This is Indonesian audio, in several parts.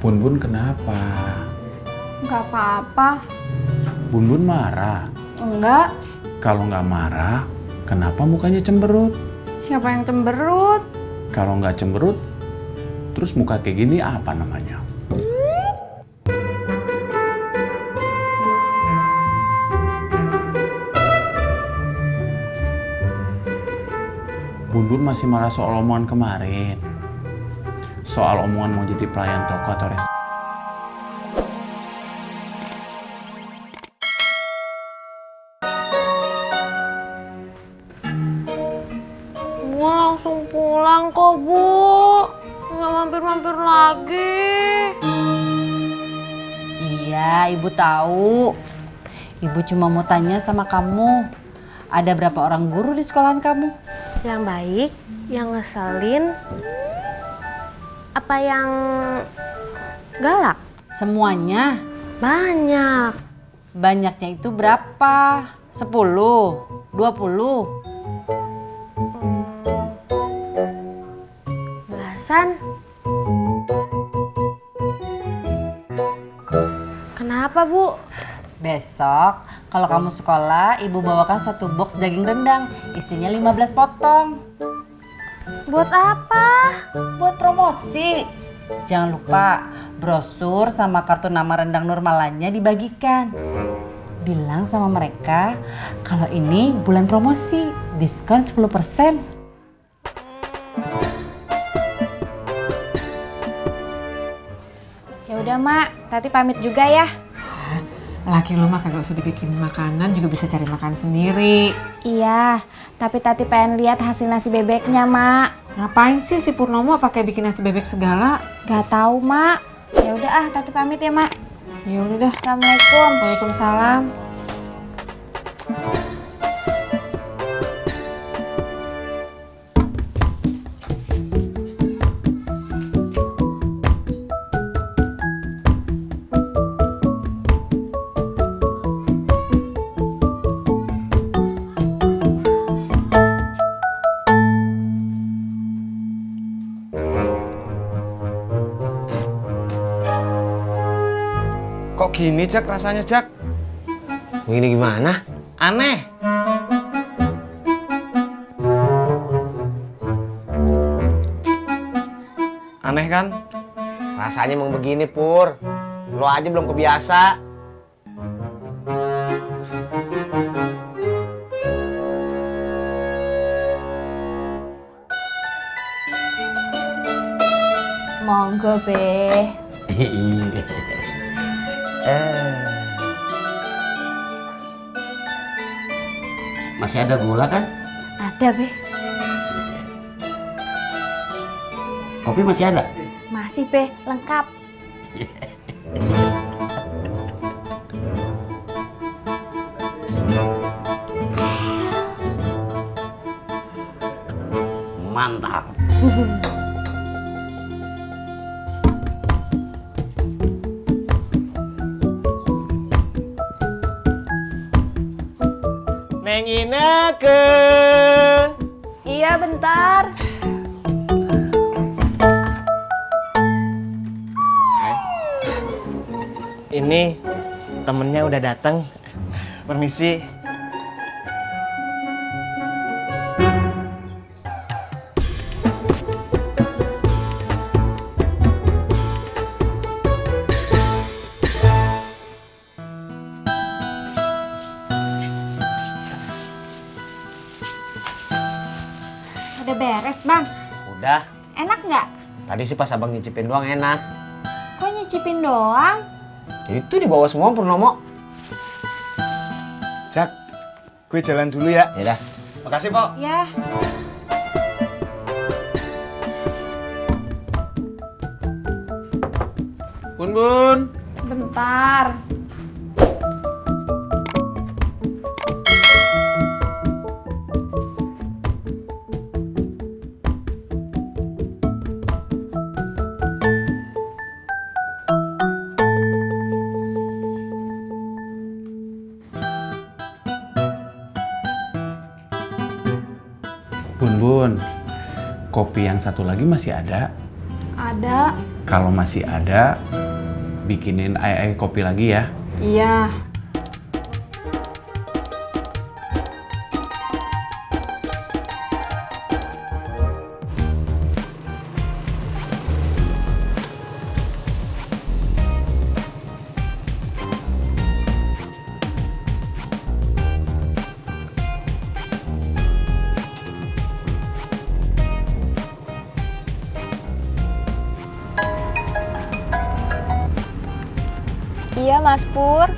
Bun Bun kenapa? Nggak apa-apa. Bun Bun marah? Enggak. Kalau nggak marah, kenapa mukanya cemberut? Siapa yang cemberut? Kalau nggak cemberut, terus muka kayak gini apa namanya? Bun Bun masih marah soal omongan kemarin. Soal omongan mau jadi pelayan toko atau restoran. Gua langsung pulang kok, Bu. Nggak mampir-mampir lagi. Iya, Ibu tahu. Ibu cuma mau tanya sama kamu. Ada berapa orang guru di sekolahan kamu? Yang baik, yang ngeselin, apa yang galak? Semuanya. Banyak. Banyaknya itu berapa? 10? 20? Belasan. Kenapa, Bu? Besok kalau kamu sekolah, Ibu bawakan 1 box daging rendang. Isinya 15 potong. Buat apa? Buat promosi. Jangan lupa, brosur sama kartu nama rendang Nurmalanya dibagikan. Bilang sama mereka kalau ini bulan promosi, diskon 10%. Ya udah Mak, Tati pamit juga ya. Laki lu mah kagak usah dibikin makanan, juga bisa cari makan sendiri. Iya, tapi Tati pengen lihat hasil nasi bebeknya Mak. Ngapain sih si Purnomo pakai bikin nasi bebek segala? Gak tahu Mak. Ya udah Tati pamit ya Mak. Ya udah dah. Assalamualaikum. Waalaikumsalam. Kok gini Jak rasanya Jak? Begini gimana? Aneh. Aneh kan? Rasanya emang begini Pur. Lo aja belum kebiasa. Monggo Be. Masih ada gula kan? Ada Be. Kopi masih ada? Masih Be, lengkap. Mantap. Neng Ineke. Iya bentar. Ini temennya udah datang. Permisi. Udah beres Bang. Udah. Enak nggak? Tadi sih pas abang nyicipin doang enak. Kok nyicipin doang? Itu dibawa semua Purnomo. Jak, gue jalan dulu ya. Ya dah. Makasih Pok. Ya. Bun Bun. Bentar. Bun Bun, kopi yang satu lagi masih ada? Ada. Kalau masih ada, bikinin ai kopi lagi ya. Iya. Iya Mas Pur.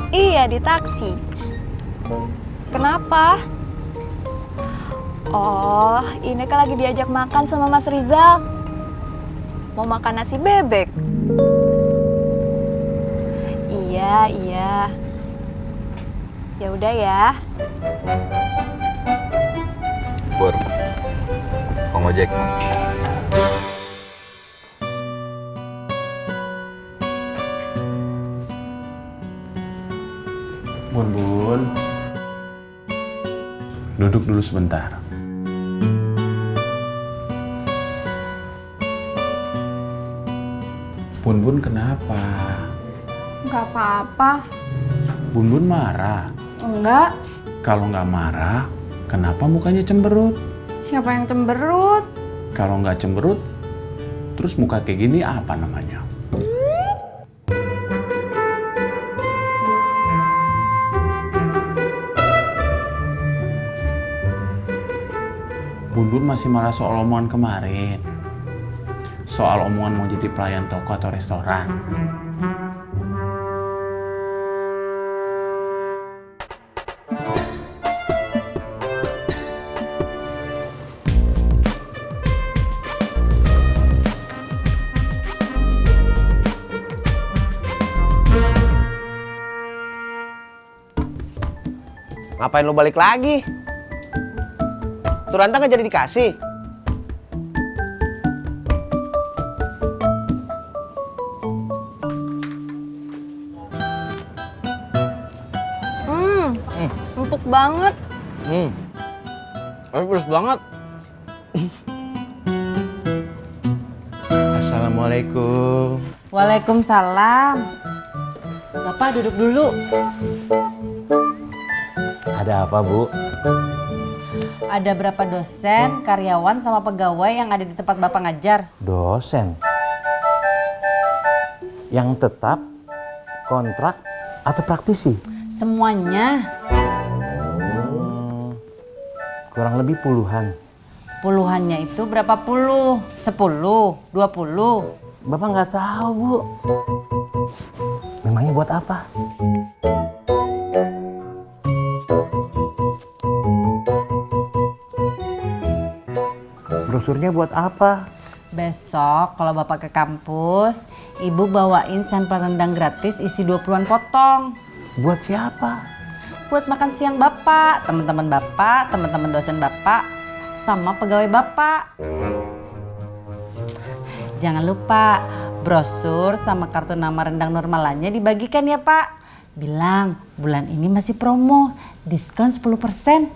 Iya di taksi. Kenapa? Oh, ini kan lagi diajak makan sama Mas Rizal. Mau makan nasi bebek. Iya, iya. Ya udah ya. Pur, mau ngojek. Bun, duduk dulu sebentar. Bun kenapa? Nggak apa-apa. Bun marah. Enggak. Kalau nggak marah, kenapa mukanya cemberut? Siapa yang cemberut? Kalau nggak cemberut, terus muka kayak gini apa namanya? Bun masih marah soal omongan kemarin. Soal omongan mau jadi pelayan toko atau restoran. Ngapain lu balik lagi? Tuh rantang nggak jadi dikasih. Empuk banget. Tapi pedes banget. Assalamualaikum. Waalaikumsalam. Bapak duduk dulu. Ada apa, Bu? Ada berapa dosen, karyawan, sama pegawai yang ada di tempat Bapak ngajar? Dosen. Yang tetap, kontrak, atau praktisi? Semuanya. Kurang lebih puluhan. Puluhannya itu berapa puluh? 10, 20? Bapak nggak tahu, Bu. Memangnya buat apa? Brosurnya buat apa? Besok kalau Bapak ke kampus, Ibu bawain sampel rendang gratis isi 20-an potong. Buat siapa? Buat makan siang Bapak, teman-teman Bapak, teman-teman dosen Bapak, sama pegawai Bapak. Jangan lupa, brosur sama kartu nama rendang normalannya dibagikan ya Pak. Bilang, bulan ini masih promo, diskon 10%.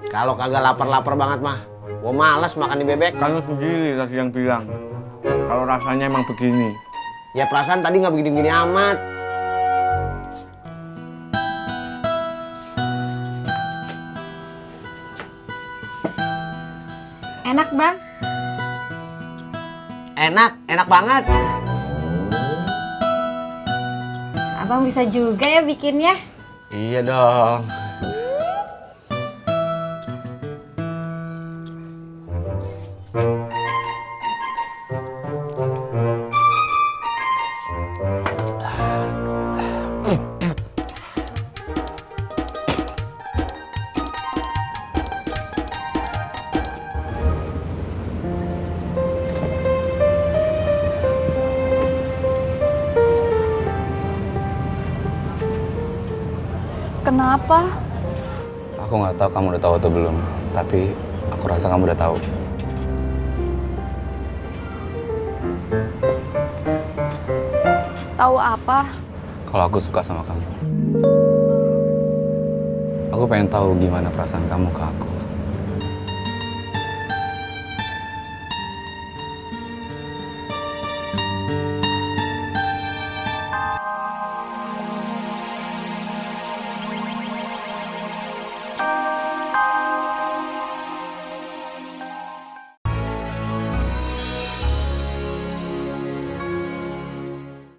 Kalau kagak lapar-lapar banget mah, gua malas makan di bebek. Kan lu sendiri tadi yang bilang kalau rasanya emang begini. Ya perasaan tadi nggak begini-begini amat. Enak bang? Enak banget. Abang bisa juga ya bikinnya? Iya dong. Kenapa? Aku nggak tahu kamu udah tahu atau belum, tapi aku rasa kamu udah tahu. Tahu apa? kalau aku suka sama kamu. Aku pengen tahu gimana perasaan kamu ke aku.